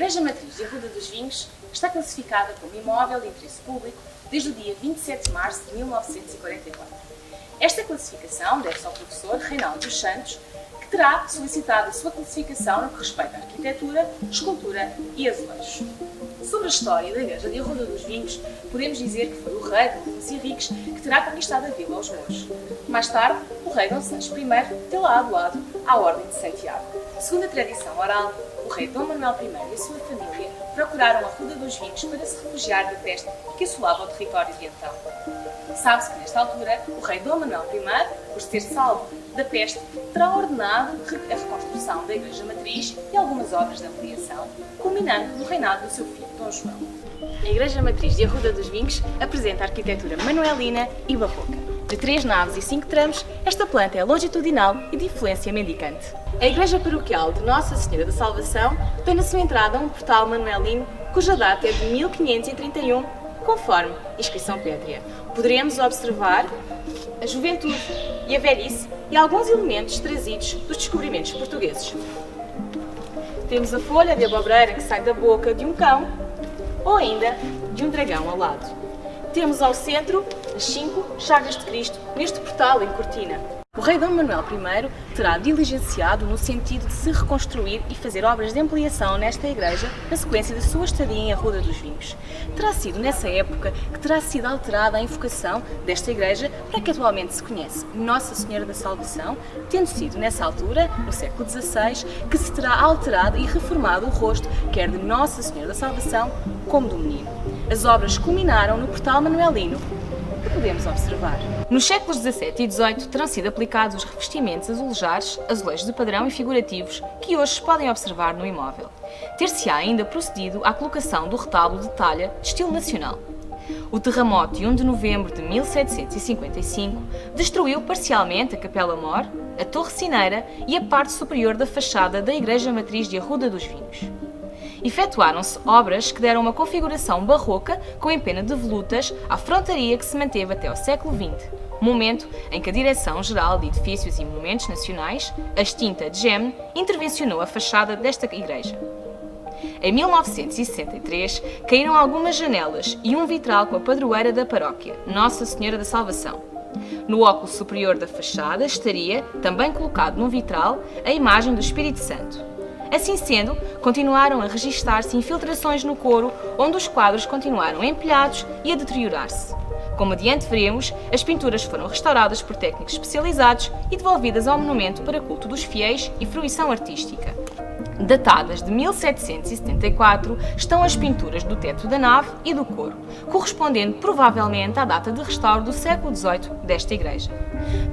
Igreja Matriz de Arruda dos Vinhos está classificada como imóvel de interesse público desde o dia 27 de março de 1944. Esta classificação deve-se ao professor Reinaldo dos Santos, que terá solicitado a sua classificação no que respeita à arquitetura, escultura e azulejos. Sobre a história da Igreja de Arruda dos Vinhos, podemos dizer que foi o rei Dom Afonso Henriques que terá conquistado a vila aos mouros. Mais tarde, o rei Dom Sancho I tê-la doado à Ordem de Santiago. Segundo a tradição oral, o rei Dom Manuel I e a sua família procuraram a Arruda dos Vinhos para se refugiar da peste que assolava o território de então. Sabe-se que, nesta altura, o rei Dom Manuel I, por ser salvo da peste, terá ordenado a reconstrução da Igreja Matriz e algumas obras de ampliação, culminando no reinado do seu filho, Dom João. A Igreja Matriz de Arruda dos Vinhos apresenta a arquitetura manuelina e barroca. De 3 naves e 5 tramos, esta planta é longitudinal e de influência mendicante. A Igreja Paroquial de Nossa Senhora da Salvação tem na sua entrada um portal manuelino cuja data é de 1531, conforme inscrição pétrea. Poderemos observar a juventude e a velhice e alguns elementos trazidos dos descobrimentos portugueses. Temos a folha de abobreira que sai da boca de um cão ou ainda de um dragão alado. Temos ao centro as 5 chagas de Cristo neste portal em cortina. O rei Dom Manuel I terá diligenciado no sentido de se reconstruir e fazer obras de ampliação nesta igreja na sequência da sua estadia em Arruda dos Vinhos. Terá sido nessa época que terá sido alterada a invocação desta igreja para que atualmente se conhece Nossa Senhora da Salvação, tendo sido nessa altura, no século XVI, que se terá alterado e reformado o rosto, quer de Nossa Senhora da Salvação como do menino. As obras culminaram no portal manuelino, que podemos observar. Nos séculos XVII e XVIII terão sido aplicados os revestimentos azulejares, azulejos de padrão e figurativos que hoje se podem observar no imóvel. Ter-se-á ainda procedido à colocação do retábulo de talha de estilo nacional. O terremoto de 1 de novembro de 1755 destruiu parcialmente a Capela-Mor, a Torre Cineira e a parte superior da fachada da Igreja Matriz de Arruda dos Vinhos. Efetuaram-se obras que deram uma configuração barroca com empena de volutas à frontaria que se manteve até ao século XX, momento em que a Direção-Geral de Edifícios e Monumentos Nacionais, a extinta DGEM, intervencionou a fachada desta igreja. Em 1963, caíram algumas janelas e um vitral com a padroeira da paróquia, Nossa Senhora da Salvação. No óculo superior da fachada estaria, também colocado num vitral, a imagem do Espírito Santo. Assim sendo, continuaram a registar-se infiltrações no coro, onde os quadros continuaram empilhados e a deteriorar-se. Como adiante veremos, as pinturas foram restauradas por técnicos especializados e devolvidas ao monumento para culto dos fiéis e fruição artística. Datadas de 1774, estão as pinturas do teto da nave e do coro, correspondendo provavelmente à data de restauro do século XVIII desta igreja.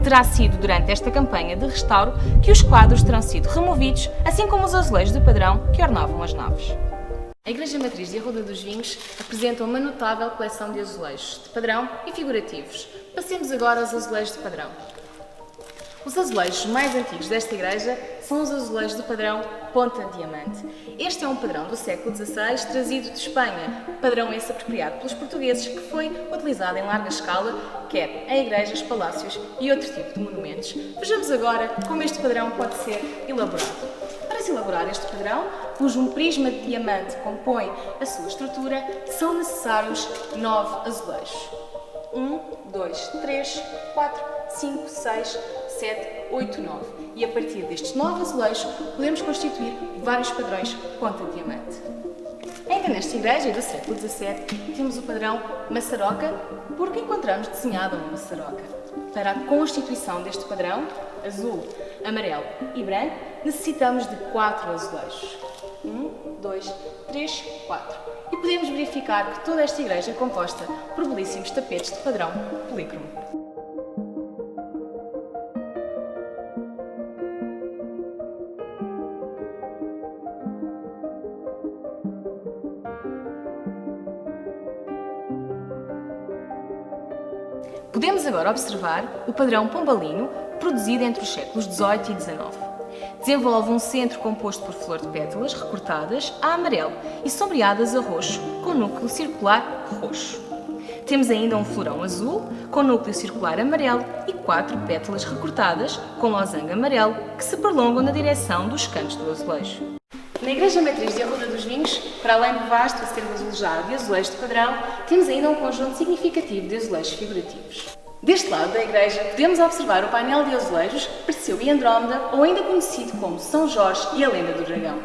Terá sido durante esta campanha de restauro que os quadros terão sido removidos, assim como os azulejos de padrão que ornavam as naves. A Igreja Matriz de Arruda dos Vinhos apresenta uma notável coleção de azulejos de padrão e figurativos. Passemos agora aos azulejos de padrão. Os azulejos mais antigos desta igreja são os azulejos do padrão Ponta Diamante. Este é um padrão do século XVI trazido de Espanha, padrão esse apropriado pelos portugueses que foi utilizado em larga escala, quer em igrejas, palácios e outro tipo de monumentos. Vejamos agora como este padrão pode ser elaborado. Para se elaborar este padrão, cujo um prisma de diamante compõe a sua estrutura, são necessários 9 azulejos. 1, 2, 3, 4, 5, 6, 7, 8, 9. E a partir destes 9 azulejos podemos constituir vários padrões ponta-diamante. Ainda nesta igreja do século XVII temos o padrão maçaroca, porque encontramos desenhada uma maçaroca. Para a constituição deste padrão, azul, amarelo e branco, necessitamos de 4 azulejos. 1, 2, 3, 4. E podemos verificar que toda esta igreja é composta por belíssimos tapetes de padrão polícromo. Podemos agora observar o padrão pombalino, produzido entre os séculos XVIII e XIX. Desenvolve um centro composto por flor de pétalas recortadas a amarelo e sombreadas a roxo, com núcleo circular roxo. Temos ainda um florão azul, com núcleo circular amarelo e 4 pétalas recortadas, com losango amarelo, que se prolongam na direção dos cantos do azulejo. Na Igreja Matriz de Arruda dos Vinhos, para além do vasto acervo azulejado e azulejos de padrão, temos ainda um conjunto significativo de azulejos figurativos. Deste lado da igreja, podemos observar o painel de azulejos Perseu e Andrómeda, ou ainda conhecido como São Jorge e a Lenda do Dragão.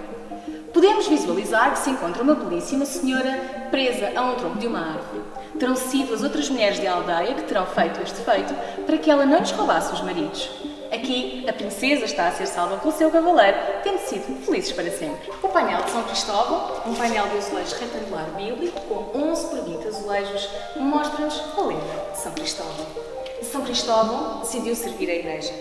Podemos visualizar que se encontra uma belíssima senhora presa a um tronco de uma árvore. Terão sido as outras mulheres de aldeia que terão feito este feito para que ela não lhes roubasse os maridos. Aqui, a princesa está a ser salva pelo seu cavaleiro, tendo sido felizes para sempre. O painel de São Cristóvão, um painel de azulejos retangular bíblico, com 11 por 20 azulejos, mostra-nos a lenda de São Cristóvão. São Cristóvão decidiu servir a igreja,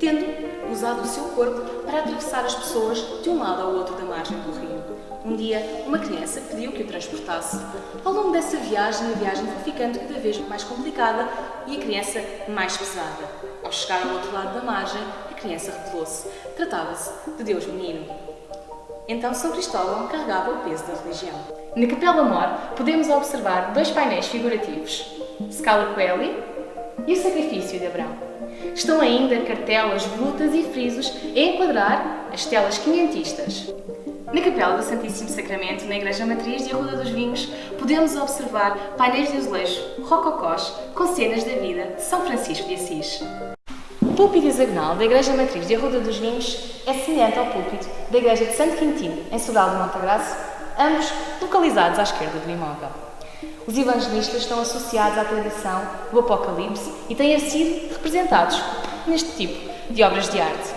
tendo usado o seu corpo para atravessar as pessoas de um lado ao outro da margem do rio. Um dia, uma criança pediu que o transportasse. Ao longo dessa viagem, a viagem foi ficando cada vez mais complicada e a criança mais pesada. Ao chegar ao outro lado da margem, a criança revelou-se. Tratava-se de Deus Menino. Então São Cristóvão carregava o peso da religião. Na Capela Mor, podemos observar dois painéis figurativos, Scala Coeli e o Sacrifício de Abraão. Estão ainda cartelas, volutas e frisos a enquadrar as telas quinhentistas. Na Capela do Santíssimo Sacramento, na Igreja Matriz de Arruda dos Vinhos, podemos observar painéis de azulejo rococós com cenas da vida de São Francisco de Assis. O púlpito hexagonal da Igreja Matriz de Arruda dos Vinhos é semelhante ao púlpito da Igreja de Santo Quintino, em Sobral de Montagraço, ambos localizados à esquerda do imóvel. Os evangelistas estão associados à tradição do Apocalipse e têm sido representados neste tipo de obras de arte.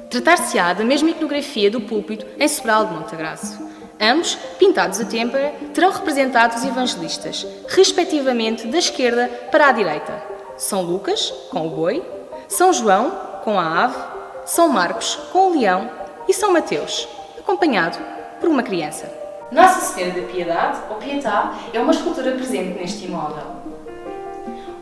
Tratar-se-á da mesma iconografia do púlpito em Sobral de Montagraço. Ambos, pintados a têmpera, terão representado os evangelistas, respectivamente da esquerda para a direita. São Lucas, com o boi, São João, com a ave, São Marcos, com o leão e São Mateus, acompanhado por uma criança. Nossa Senhora da Piedade, ou Pietà, é uma escultura presente neste imóvel.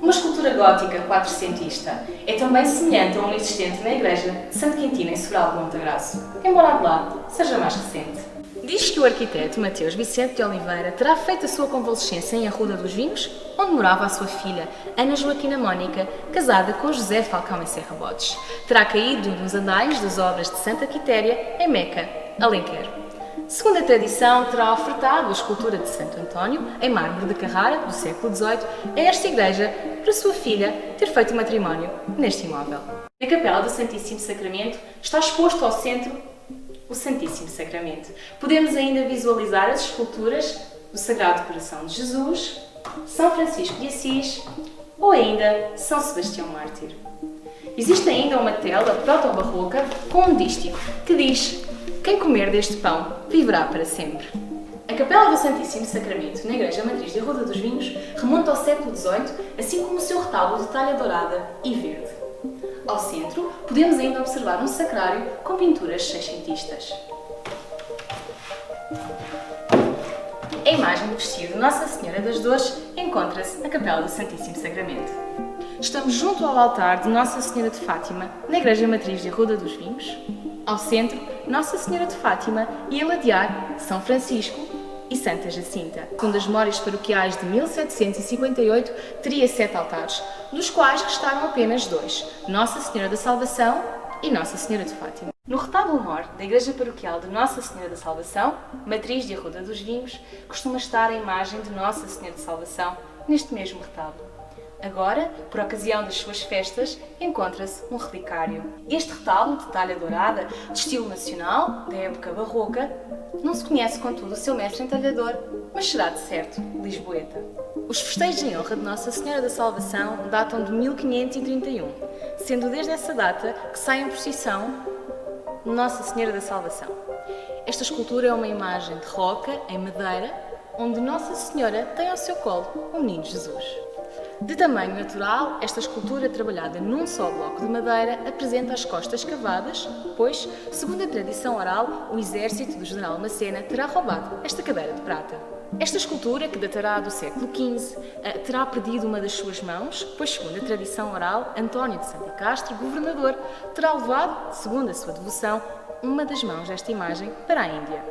Uma escultura gótica quatrocentista é também semelhante a uma existente na igreja de Santo Quintino, em Sobral de Montagraço, embora a de lá seja mais recente. Diz que o arquiteto Mateus Vicente de Oliveira terá feito a sua convalescença em Arruda dos Vinhos, onde morava a sua filha, Ana Joaquina Mónica, casada com José Falcão em Serra Bodes. Terá caído nos andares das obras de Santa Quitéria, em Meca, Alenquer. Segundo a tradição, terá ofertado a escultura de Santo António, em mármore de Carrara, do século XVIII, a esta igreja para sua filha ter feito matrimónio neste imóvel. Na Capela do Santíssimo Sacramento está exposto ao centro o Santíssimo Sacramento. Podemos ainda visualizar as esculturas do Sagrado Coração de Jesus, São Francisco de Assis ou ainda São Sebastião Mártir. Existe ainda uma tela proto-barroca com um dístico que diz: "Quem comer deste pão viverá para sempre". A Capela do Santíssimo Sacramento, na Igreja Matriz de Arruda dos Vinhos, remonta ao século XVIII, assim como o seu retábulo de talha dourada e verde. Ao centro, podemos ainda observar um sacrário com pinturas seiscentistas. A imagem do vestido de Nossa Senhora das Dores encontra-se na Capela do Santíssimo Sacramento. Estamos junto ao altar de Nossa Senhora de Fátima, na Igreja Matriz de Arruda dos Vinhos. Ao centro, Nossa Senhora de Fátima e a ladear São Francisco e Santa Jacinta. Segundo as memórias paroquiais de 1758, teria 7 altares, dos quais restaram apenas 2, Nossa Senhora da Salvação e Nossa Senhora de Fátima. No retábulo mor da Igreja Paroquial de Nossa Senhora da Salvação, Matriz de Arruda dos Vinhos, costuma estar a imagem de Nossa Senhora de Salvação neste mesmo retábulo. Agora, por ocasião das suas festas, encontra-se um relicário. Este retábulo de talha dourada, de estilo nacional, da época barroca, não se conhece, contudo, o seu mestre entalhador, mas será, de certo, lisboeta. Os festejos em honra de Nossa Senhora da Salvação datam de 1531, sendo desde essa data que sai em procissão Nossa Senhora da Salvação. Esta escultura é uma imagem de roca, em madeira, onde Nossa Senhora tem ao seu colo o menino Jesus. De tamanho natural, esta escultura, trabalhada num só bloco de madeira, apresenta as costas cavadas, pois, segundo a tradição oral, o exército do general Macena terá roubado esta cadeira de prata. Esta escultura, que datará do século XV, terá perdido uma das suas mãos, pois, segundo a tradição oral, António de Santo Castro, governador, terá levado, segundo a sua devoção, uma das mãos desta imagem para a Índia.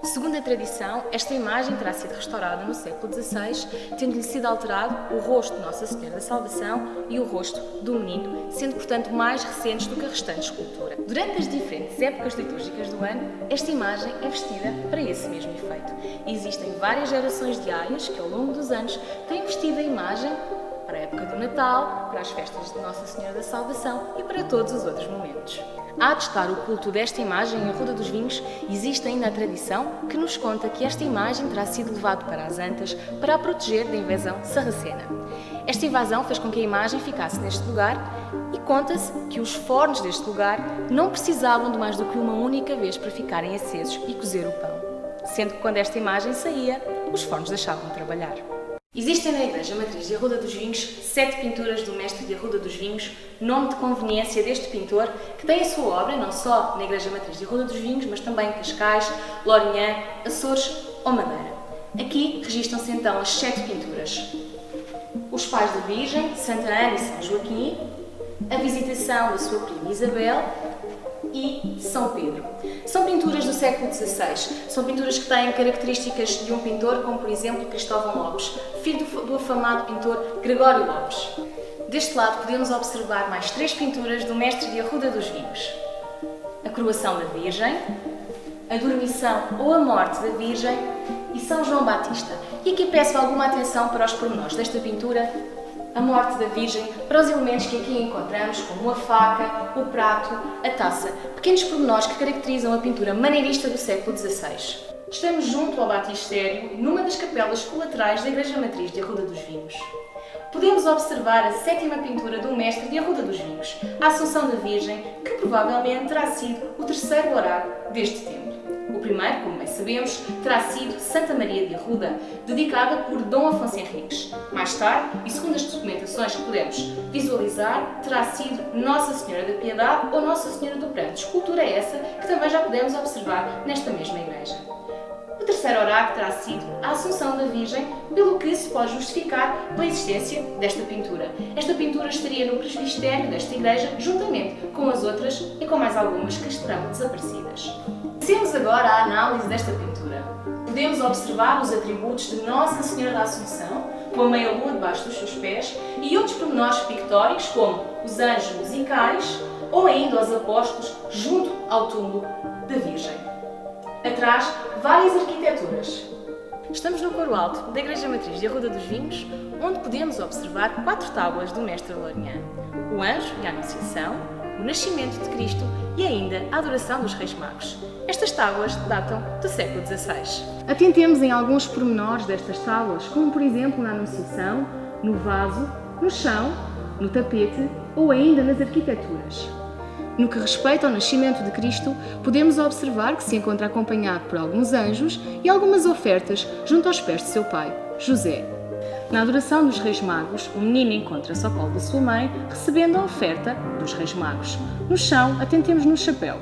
Segundo a tradição, esta imagem terá sido restaurada no século XVI, tendo-lhe sido alterado o rosto de Nossa Senhora da Salvação e o rosto do menino, sendo, portanto, mais recentes do que a restante escultura. Durante as diferentes épocas litúrgicas do ano, esta imagem é vestida para esse mesmo efeito. Existem várias gerações de aias que, ao longo dos anos, têm vestido a imagem para a época do Natal, para as festas de Nossa Senhora da Salvação e para todos os outros momentos. A atestar o culto desta imagem em Arruda dos Vinhos, existe ainda a tradição que nos conta que esta imagem terá sido levada para as Antas para a proteger da invasão sarracena. Esta invasão fez com que a imagem ficasse neste lugar e conta-se que os fornos deste lugar não precisavam de mais do que uma única vez para ficarem acesos e cozer o pão, sendo que quando esta imagem saía, os fornos deixavam de trabalhar. Existem na Igreja Matriz de Arruda dos Vinhos 7 pinturas do mestre de Arruda dos Vinhos, nome de conveniência deste pintor, que tem a sua obra não só na Igreja Matriz de Arruda dos Vinhos, mas também em Cascais, Lourinhã, Açores ou Madeira. Aqui registram-se então as 7 pinturas. Os Pais da Virgem, Santa Ana e São Joaquim, a Visitação da sua prima Isabel e São Pedro. São pinturas do século XVI. São pinturas que têm características de um pintor, como por exemplo Cristóvão Lopes, filho do afamado pintor Gregório Lopes. Deste lado podemos observar mais 3 pinturas do mestre de Arruda dos Vinhos. A Coroação da Virgem, a Dormição ou a Morte da Virgem e São João Batista. E aqui peço alguma atenção para os pormenores desta pintura. A Morte da Virgem, para os elementos que aqui encontramos, como a faca, o prato, a taça, pequenos pormenores que caracterizam a pintura maneirista do século XVI. Estamos junto ao batistério, numa das capelas colaterais da Igreja Matriz de Arruda dos Vinhos. Podemos observar a 7ª pintura do mestre de Arruda dos Vinhos, a Assunção da Virgem, que provavelmente terá sido o 3º oráculo deste templo. O primeiro, como bem sabemos, terá sido Santa Maria de Arruda, dedicada por Dom Afonso Henriques. Mais tarde, e segundo as documentações que podemos visualizar, terá sido Nossa Senhora da Piedade ou Nossa Senhora do Pranto, escultura essa que também já podemos observar nesta mesma igreja. O 3º oráculo terá sido a Assunção da Virgem, pelo que se pode justificar pela existência desta pintura. Esta pintura estaria no presbitério desta igreja, juntamente com as outras e com mais algumas que estarão desaparecidas. Passemos agora à análise desta pintura. Podemos observar os atributos de Nossa Senhora da Assunção, com a meia-lua debaixo dos seus pés, e outros pormenores pictóricos, como os anjos musicais ou ainda os apóstolos junto ao túmulo da Virgem. Atrás, várias arquiteturas. Estamos no coro alto da Igreja Matriz de Arruda dos Vinhos, onde podemos observar 4 tábuas do mestre Lourinhã: o anjo e a Anunciação, o nascimento de Cristo e ainda a adoração dos Reis Magos. Estas tábuas datam do século XVI. Atentemos em alguns pormenores destas tábuas, como por exemplo na Anunciação, no vaso, no chão, no tapete ou ainda nas arquiteturas. No que respeita ao nascimento de Cristo, podemos observar que se encontra acompanhado por alguns anjos e algumas ofertas junto aos pés de seu pai, José. Na adoração dos Reis Magos, o menino encontra-se ao colo da sua mãe, recebendo a oferta dos Reis Magos. No chão, atentemos no chapéu.